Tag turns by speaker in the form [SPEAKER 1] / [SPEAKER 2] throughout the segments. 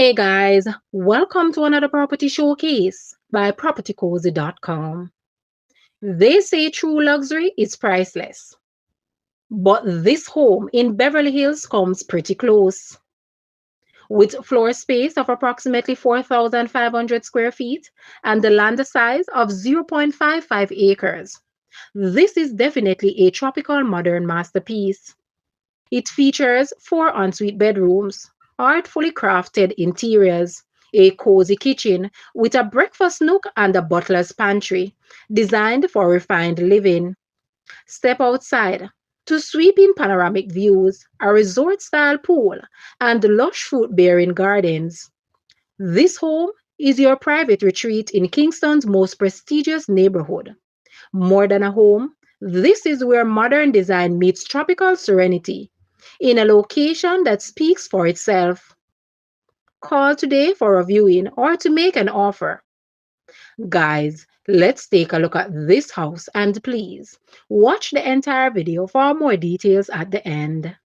[SPEAKER 1] Hey guys, welcome to another property showcase by propertycozy.com. They say true luxury is priceless, but this home in Beverly Hills comes pretty close. With floor space of approximately 4,500 square feet and the land size of 0.55 acres, this is definitely a tropical modern masterpiece. It features four ensuite bedrooms, artfully crafted interiors, a cozy kitchen with a breakfast nook and a butler's pantry, designed for refined living. Step outside to sweeping panoramic views, a resort style pool, and lush fruit bearing gardens. This home is your private retreat in Kingston's most prestigious neighborhood. More than a home, this is where modern design meets tropical serenity in a location that speaks for itself. Call today for a viewing or to make an offer. Guys, let's take a look at this house and please watch the entire video for more details at the end.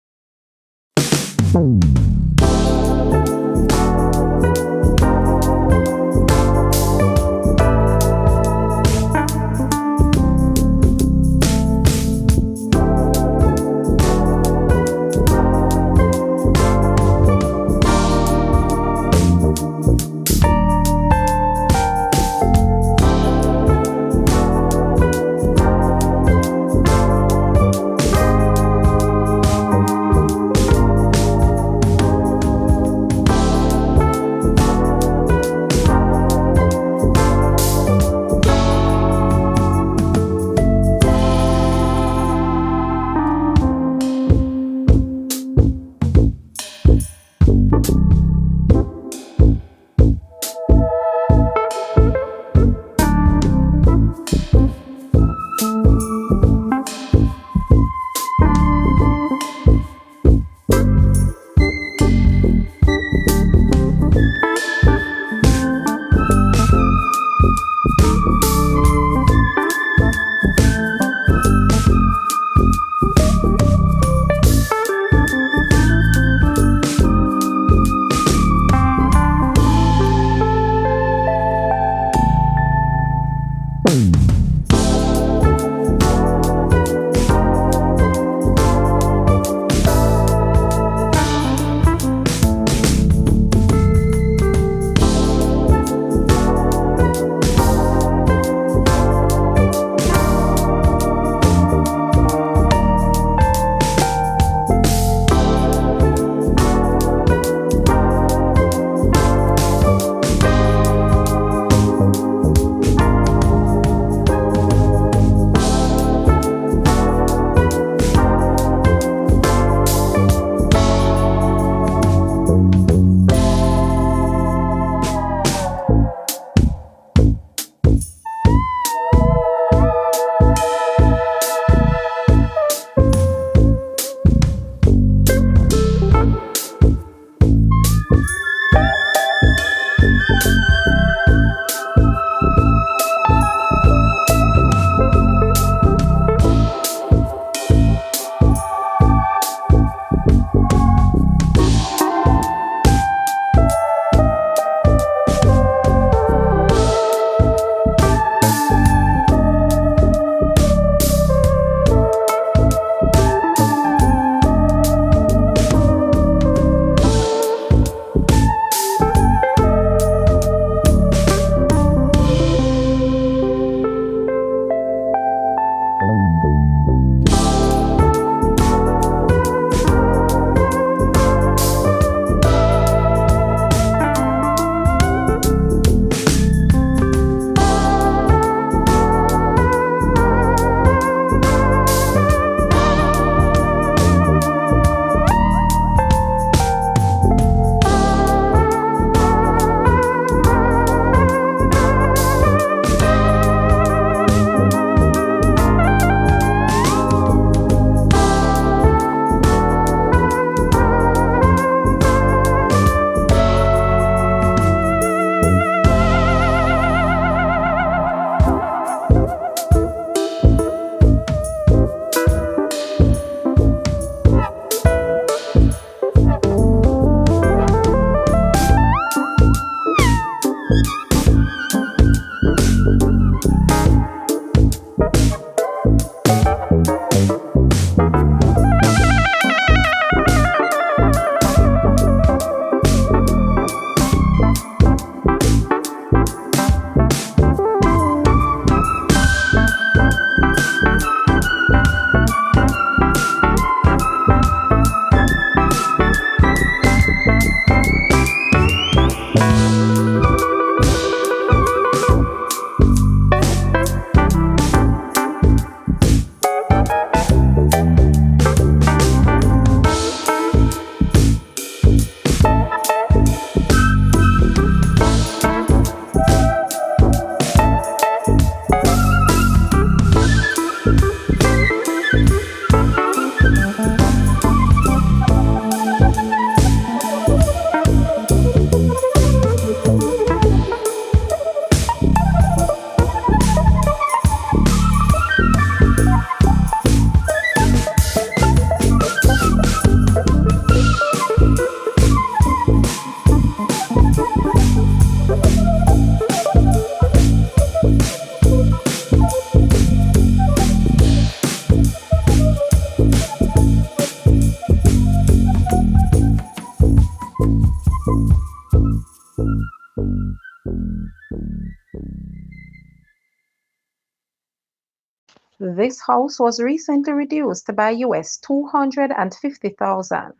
[SPEAKER 1] This house was recently reduced by US 250,000.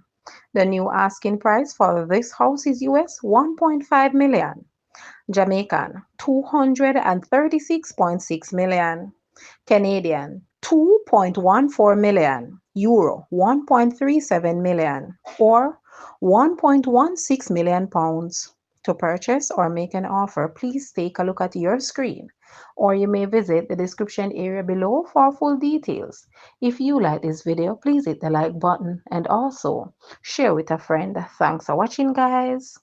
[SPEAKER 1] The new asking price for this house is US 1.5 million. Jamaican 236.6 million. Canadian 2.14 million. Euro 1.37 million or 1.16 million pounds. To purchase or make an offer, please take a look at your screen, or you may visit the description area below for full details. If you like this video, please hit the like button and also share with a friend. Thanks for watching, guys.